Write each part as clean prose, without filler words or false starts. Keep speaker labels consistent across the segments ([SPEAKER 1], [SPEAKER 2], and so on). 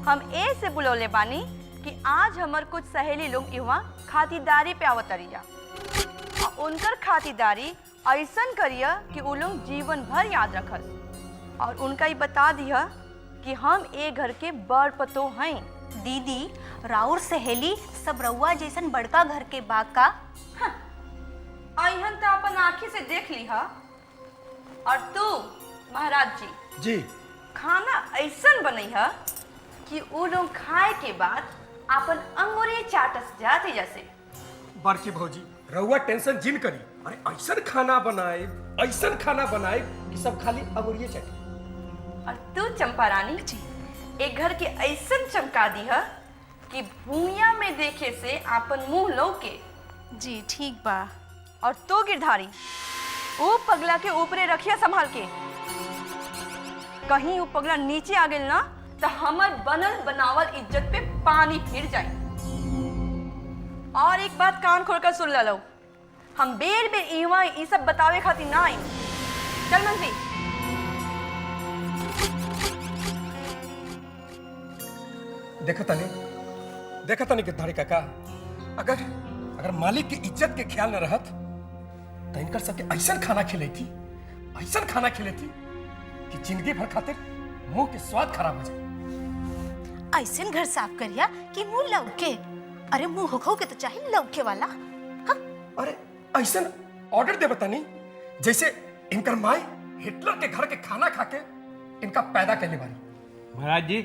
[SPEAKER 1] हम ए से बुलौले बानी कि आज हमार कुछ सहेली लोग यहाँ खातिरदारी पे आवतरिया। उनकर खातिरदारी ऐसन करिया कि वो लोग जीवन भर याद रखस। और उनका ये बता दिया कि हम ए घर के बड़ पतो हैं।
[SPEAKER 2] दीदी, राउर सहेली सब रउआ जैसन बड़का घर के बाका।
[SPEAKER 1] अहन तो अपन आँखी से देख ली हा। और तू महाराज जी खाना ऐसन बनई है कि वो लोग खाए के बाद अपन अंगूरी चाटस जाते जैसे।
[SPEAKER 3] बड़की भौजी रउआ टेंशन जिन करी। अरे ऐसन खाना बनाए कि सब खाली अंगूरिये चटे।
[SPEAKER 1] और तू चंपा रानी जी एक घर के ऐसन चमका दी है कि भूमिया में देखे से अपन मुंह लौके।
[SPEAKER 2] जी ठीक बा।
[SPEAKER 1] और तू गिरधारी वो पगला के ऊपरे रखिया संभाल के। कहीं वो पगला नीचे आ गई ना तो हमार बनल बनावल इज्जत पे पानी फिर जाए। और एक बात कान खोलकर सुन लो, हम बेर बेर इवा ये सब बतावे खातिर ना आई। चल मंत्री।
[SPEAKER 3] देखा तनी गिरधारी काका, अगर मालिक की इज्जत के ख्याल न रहत तो इनकर सबके ऐसन खाना खिलाई थी कि जिंदगी भर खातिर मुंह के स्वाद खराब हो जाए।
[SPEAKER 2] ऐसन घर साफ करिया कि मुंह लौके। अरे मुंह हो के तो चाहिए लौके वाला। हाँ?
[SPEAKER 3] अरे ऐसन ऑर्डर दे बतानी जैसे इनकर माई हिटलर के घर के खाना खा के इनका पैदा करने वाली।
[SPEAKER 4] महाराज जी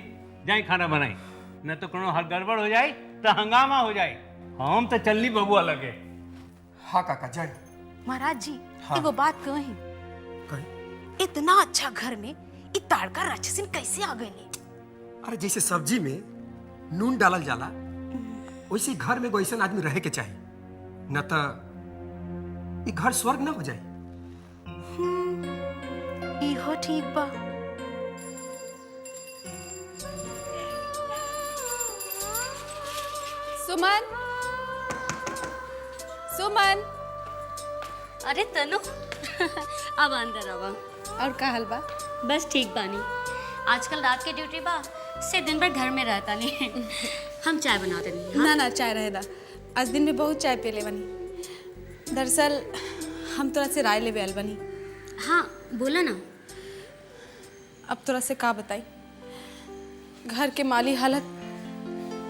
[SPEAKER 4] जाए खाना बनाई, न तो कोनो हर गड़बड़ हो जाए तो हंगामा हो जाए। हम तो चलनी बबुआ लगे।
[SPEAKER 3] हाँ काका जाए।
[SPEAKER 2] महाराज जी
[SPEAKER 3] हाँ।
[SPEAKER 2] एगो बात कही, इतना अच्छा घर में इ ताड़का राक्षसिन कैसे आ गई?
[SPEAKER 3] अरे जैसे सब्जी में नून डालल जाला वैसे घर में वैसन आदमी रहे के चाहिए, न तो ये घर स्वर्ग न हो जाए।
[SPEAKER 2] इहो ठीक बा।
[SPEAKER 5] सुमन।
[SPEAKER 6] अरे तनु अब अंदर आवा।
[SPEAKER 5] और का हाल बा?
[SPEAKER 6] बस ठीक बानी। आजकल रात के ड्यूटी बा से दिन भर घर में रहता नहीं। हम चाय बना देनी।
[SPEAKER 5] ना ना चाय रहेला। आज दिन में बहुत चाय पीले बनी। दरअसल हम तोरा से राय लेवे आल बनी।
[SPEAKER 6] हाँ बोला ना।
[SPEAKER 5] अब तोरा से का बताई, घर के माली हालत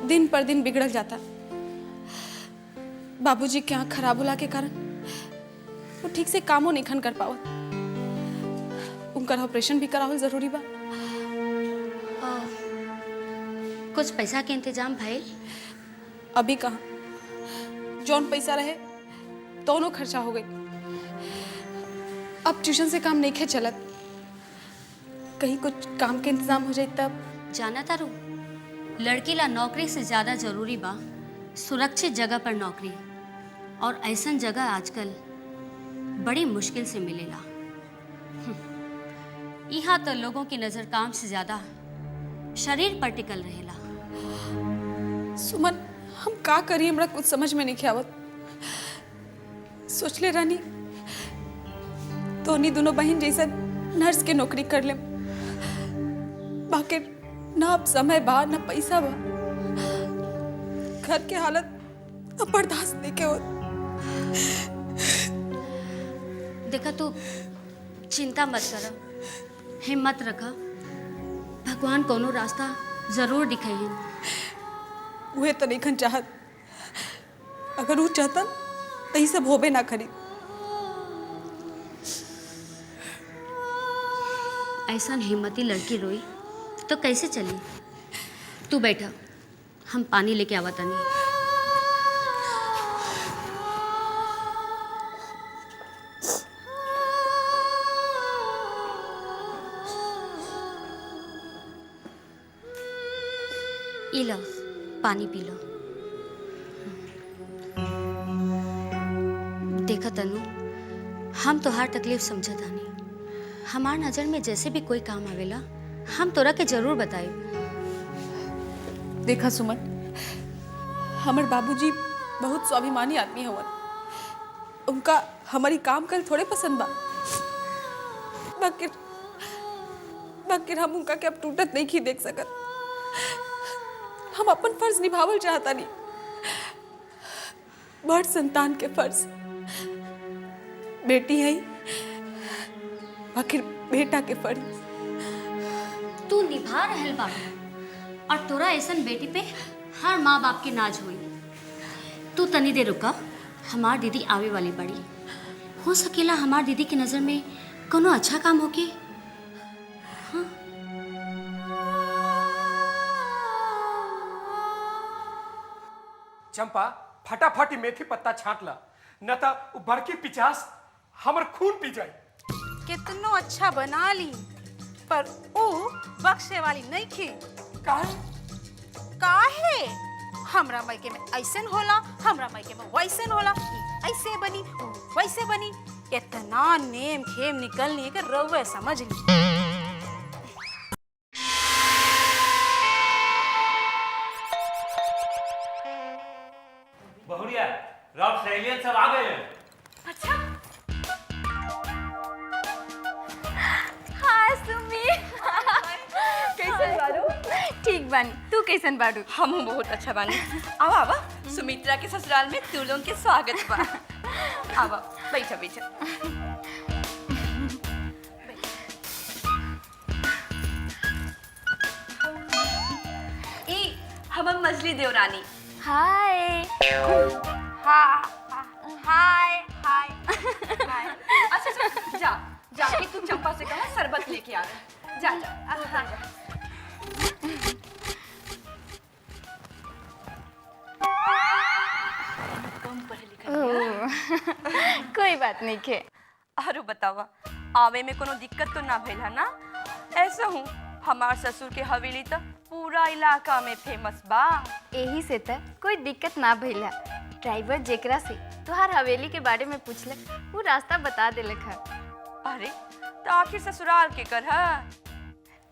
[SPEAKER 5] दिन पर दिन बिगड़ल जाता। बाबूजी के आँख खराब होला के कारण वो ठीक से कामों नहीं कर पावत। उनका ऑपरेशन भी करावल जरूरी बा।
[SPEAKER 6] कुछ पैसा के इंतजाम भइल?
[SPEAKER 5] अभी कहाँ, जौन पैसा रहे दोनों खर्चा हो गई। अब ट्यूशन से काम नहीं खे चलत। कहीं कुछ काम के इंतजाम हो जाए तब।
[SPEAKER 6] जाना तारू, लड़की ला नौकरी से ज्यादा जरूरी बा सुरक्षित जगह पर नौकरी। और ऐसन जगह आजकल बड़ी मुश्किल से मिलेला। यहाँ तो लोगों की नजर काम से ज्यादा शरीर पर टिकल रहेला।
[SPEAKER 5] सुमन हम का करी, हमरा कुछ समझ में नहीं आवत। सोच ले रानी तोनी दोनों बहन जैसा नर्स के नौकरी कर ले, बाकी ना अब समय बा ना पैसा बा। घर के हालत अब बर्दाश्त नहीं के होत।
[SPEAKER 6] देखा तू चिंता मत कर, हिम्मत रखा। भगवान कोनो रास्ता जरूर दिखाइए।
[SPEAKER 5] वह तो नहीं खन चाहत। अगर वो चाहता तो ये सब होबे ना करी।
[SPEAKER 6] ऐसा हिम्मती लड़की रोई तो कैसे चली? तू बैठा, हम पानी लेके आवता नहीं। ई लो पानी पी लो। देखा तनु, हम तोहार तकलीफ समझत हनी। हमार नजर में जैसे भी कोई काम आवेला हम तोरा के जरूर बताए।
[SPEAKER 5] देखा सुमन, हमारे बाबूजी बहुत स्वाभिमानी आदमी हवन। उनका हमारी काम कर थोड़े पसंद बा। बाकी हम उनका के अब टूटत नहीं की देख सकत। हम अपन फर्ज निभावल चाहता नहीं, बड़ संतान के फर्ज। बेटी है आखिर बेटा के फर्ज।
[SPEAKER 6] तू निभा रहल बाबू, और तोरा ऐसन बेटी पे हर माँ बाप के नाज हुई। तू तनी देर रुका, हमार दीदी आवे वाली बड़ी। हो सकेला हमार दीदी की नज़र में कोनो अच्छा काम होके।
[SPEAKER 3] चंपा फटाफट मेथी पत्ता छाट ला, न तो उ बड़की पिचास हमर खून पी जाए।
[SPEAKER 2] कितनो अच्छा बना ली, पर ओ बक्से वाली नहीं खी। काहे? हमरा मायके में ऐसन होला, हमरा मायके में वैसन होला। ई ऐसे बनी, उ वैसे बनी। इतना नेम खेम निकलनी के रउवे समझ ली।
[SPEAKER 4] बहुरिया रब सहेलियन सब आ गए।
[SPEAKER 1] अच्छा, हाय सुमी। कैसन बारू?
[SPEAKER 7] ठीक बानी, तू कैसन बाड़ू?
[SPEAKER 1] हम बहुत अच्छा बानी। आवा आवा, सुमित्रा के ससुराल में तू लोग के स्वागत बा। आवा, बैठा बैठा। ई हमर मजली देवरानी।
[SPEAKER 7] हाय।
[SPEAKER 1] हाय हाय हाय। अच्छा अच्छा, जा जाके तू चंपा से कहा शरबत लेके आ रहा। जा जा, हाँ जा।
[SPEAKER 7] कोई बात नहीं खे।
[SPEAKER 1] अरे बतावा, आवे में कोनो दिक्कत तो ना भेल है ना? ऐसा हूँ, हमार ससुर के हवेली तो पूरा इलाका में फेमस बा।
[SPEAKER 7] यही से त कोई दिक्कत ना भइला। ड्राइवर जेकरा से तुहार हवेली के बारे में पूछले, वो रास्ता बता देलक है।
[SPEAKER 1] अरे तो आखिर ससुराल के कर है?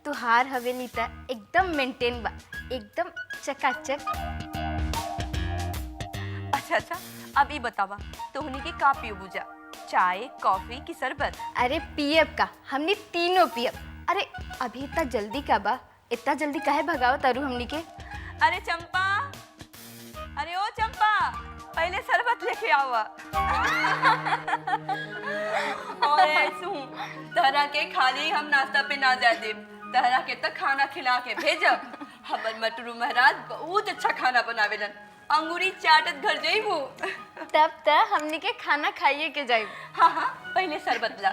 [SPEAKER 7] तुहार हवेली त एकदम मेंटेन बा, एकदम चकाचक।
[SPEAKER 1] अच्छा अच्छा, अब ये बतावा, तोहनी के का पियो बुझा? चाय, कॉफी की शरबत?
[SPEAKER 7] अरे पियब का, हमनी तीनों पियब। अरे अभी इतना जल्दी का बा? इतना जल्दी काहे भगाओ तारू हमनी के?
[SPEAKER 1] अरे चंपा, अरे ओ चंपा, पहले शरबत लेके आवा। और ऐसे हूँ, तहरा के खाली हम नाश्ता पे ना जा दे, तहरा के तक खाना खिला के भेजब। हमर मटरू महाराज बहुत अच्छा खाना बनावेलन, अंगूरी चाटत घर जाइबू।
[SPEAKER 7] तब तक हमनी के खाना खाइए के जाइब।
[SPEAKER 1] हाँ हाँ, पहले शरबत ला।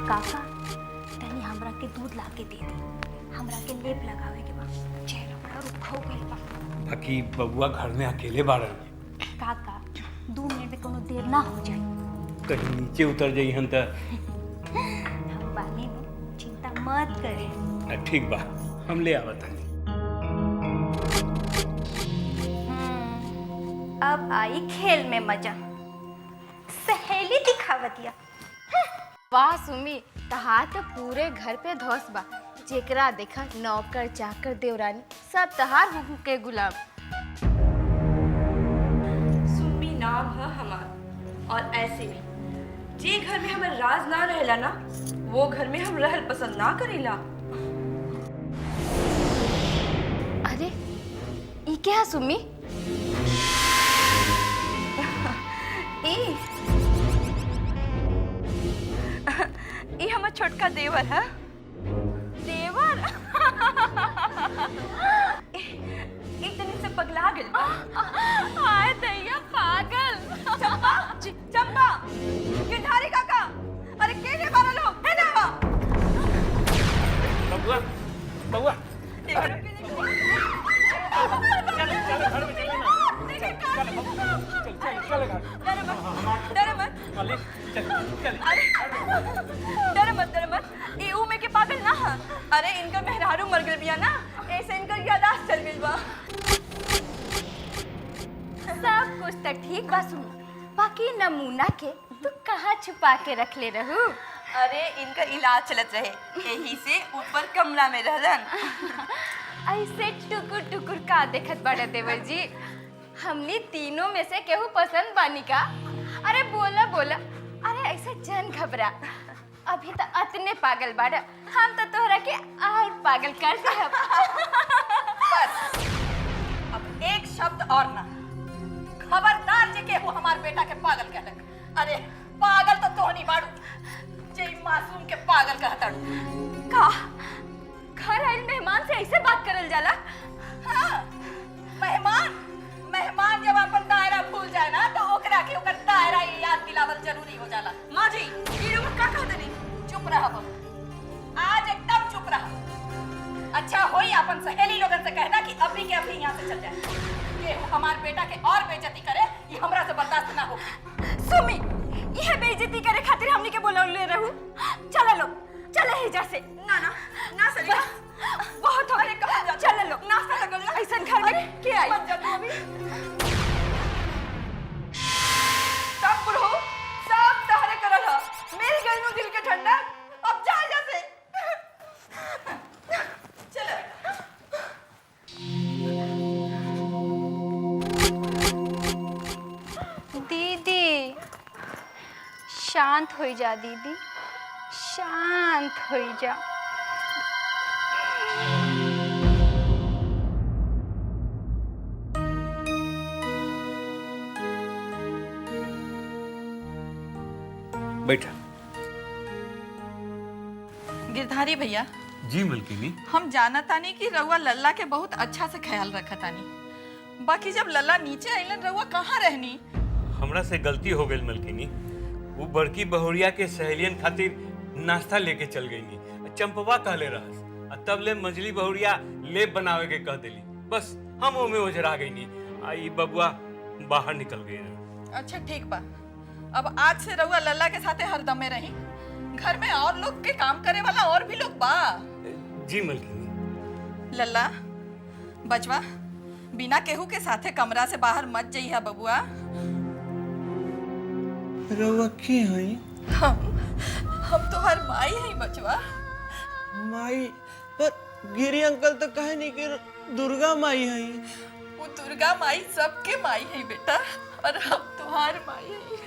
[SPEAKER 7] काका, तनी हमरा के दूध ला के दे दे, हमरा के लेप लगावे के बा, चेहरा बड़ा रुखा हो गइल बा।
[SPEAKER 4] बाकी बबुआ घर में अकेले बाड़न।
[SPEAKER 7] काका, 2 मिनट में कोनो देर ना हो जाए।
[SPEAKER 4] कहीं नीचे उतर जाई हन त।
[SPEAKER 7] हम बानी नु, चिंता मत करे।
[SPEAKER 4] ठीक बा, हम ले आवत हनी।
[SPEAKER 7] अब आई खेल में मजा, सहेली दिखावतिया। वाह सुमी, तहार तो पूरे घर पे धौस बा। जेकरा देखा नौकर चाकर देवरानी सब तहार हुकुम के गुलाम।
[SPEAKER 1] सुमी नाम है हमार, और ऐसे भी जे घर में हमार राज ना रहेला ना, वो घर में हम रहल पसंद ना करेला।
[SPEAKER 7] अरे ई क्या सुमी?
[SPEAKER 1] ई हमार छोटका देवर है। देवर? इतने से पगला गइल बा। हाय दैया पागल। चंपा, चंपा, गिरधारी काका, अरे केने बारा लो, है ना बा?
[SPEAKER 4] बबुआ, बबुआ,
[SPEAKER 1] चल
[SPEAKER 4] चल घर में चल ना। चल घर।
[SPEAKER 1] डर मत,
[SPEAKER 4] मालिक, चल।
[SPEAKER 1] डर मत, ई ऊ में के पागल ना है। अरे इनका मेहरारू मर गइल बिया ना, ऐसे इनका यादाश्त चल गइल बा।
[SPEAKER 7] सब कुछ तो ठीक बा सुमी, बाकी नमूना के तू कहाँ छुपा के रख ले रहू?
[SPEAKER 1] अरे इनका इलाज चलत रहे, यही से ऊपर कमरा में रहलन।
[SPEAKER 7] ऐसे टुकुर टुकुर का देखत बड़े देवर जी? हमनी तीनों में से केहू पसंद बानी का? अरे बोला बोला, अरे ऐसे जन घबरा। अभी तो अतने पागल बाड़ा, हम तो तोहरा के और पागल कर दे।
[SPEAKER 1] बस अब एक शब्द और ना। खबरदार जे के वो हमार बेटा के पागल कहलक। अरे पागल तो तोहनी बाड़ू जे ई मासूम के पागल कहताड़ू।
[SPEAKER 7] का घर आइल मेहमान से ऐसे बात करल जाला?
[SPEAKER 1] हाँ, मेहमान जब अपन दायरा भूल जाए ना तो ओकरा के ओकर दायरा याद दिलावल जरूरी हो जाला। माँ जी ई लोग का कह देनी? चुप रह बहू, आज एकदम चुप रह। अच्छा होई अपन सहेली लोगन से कहना कि अभी के अभी यहाँ से चल जाए। ये हमार बेटा के और बेइज्जती करे ये हमरा से बर्दाश्त ना हो।
[SPEAKER 7] सुमी, यह बेइज्जती करे खातिर हमनी के बोलौले रहू। चला लो, चले ही जैसे।
[SPEAKER 1] ना सरिता,
[SPEAKER 7] बहुत हो गए,
[SPEAKER 1] कहाँ जा?
[SPEAKER 7] चले लो।
[SPEAKER 1] नाश्ता लगल ना?
[SPEAKER 7] ऐसन घर में के आई?
[SPEAKER 1] मत जा तू अभी। सब बुढ़ऊ, सब तहरे करल ह। मिल गइल नु दिल के ठंडा। अब जा जैसे। चलो।
[SPEAKER 7] दीदी शांत हो जा, दीदी शांत हो जा।
[SPEAKER 4] बैठा।
[SPEAKER 1] गिरधारी भैया,
[SPEAKER 4] जी मलकिनी।
[SPEAKER 1] हम जाना तानी कि रउआ लल्ला के बहुत अच्छा से ख्याल रखा तानी। बाकी जब लल्ला नीचे आइलन रउआ कहाँ रहनी?
[SPEAKER 4] हमरा से गलती हो गई मलकिनी। वो बड़की बहुरिया के सहेलियन खातिर नाश्ता लेके चल गई। चंपवा कहले रहस, तब ले मजली बहुरिया लेप बनावे के कह देली। बस हम ओमे ओझरा गई। आई बबुआ बाहर निकल गई।
[SPEAKER 1] अच्छा ठीक बा, अब आज से रउआ लल्ला के साथे हरदम में रही। घर में और लोग के काम करे वाला और भी लोग बा।
[SPEAKER 4] जी मलकिनी।
[SPEAKER 1] लल्ला बचवा, बिना केहू के साथे कमरा से बाहर मत जइहा बबुआ।
[SPEAKER 8] रउआ के हई?
[SPEAKER 1] हम तो हर माई हई बचवा।
[SPEAKER 8] माई? पर गिरी अंकल तो कहे नहीं कि दुर्गा माई हई।
[SPEAKER 1] वो दुर्गा माई सबके माई है बेटा, और हम तुम्हार माई है।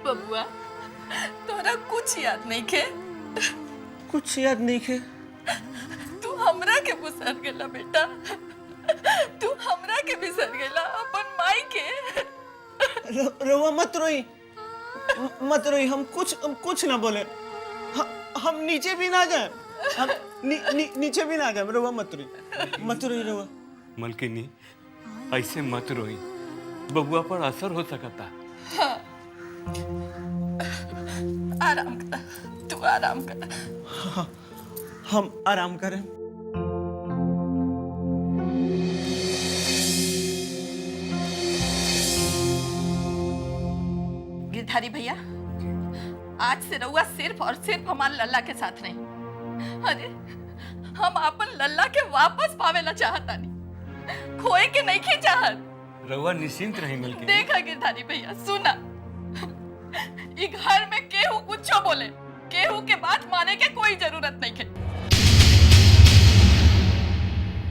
[SPEAKER 1] बबुआ, तोरा कुछ याद नहीं के?
[SPEAKER 8] कुछ याद नहीं खे।
[SPEAKER 1] तू हमरा के बिसर गेला बेटा। तू हमरा के बिसर गेला अपन माई के।
[SPEAKER 8] रउआ मत रोई, मत रोई। हम कुछ ना बोले। हम नीचे भी ना जाए। हम नीचे भी ना जाए। रउआ मत रोई रउआ।
[SPEAKER 4] मलकिनी ऐसे मत रोई, बबुआ पर असर हो सकता।
[SPEAKER 1] हाँ। आराम कर, तू आराम कर।
[SPEAKER 8] हाँ, हम आराम करें।
[SPEAKER 1] गिरधारी भैया, आज से रउआ सिर्फ और सिर्फ हमारे लल्ला के साथ नहीं। अरे हम अपन लल्ला के वापस पावेला चाहता नहीं, खोए के नहीं की चाहत।
[SPEAKER 4] रउआ निश्चिंत रही मलकिनी।
[SPEAKER 1] देखा गिरधारी भैया, सुना, ई घर में केहू कुछ बोले, केहू के बात माने के कोई जरूरत नहीं है।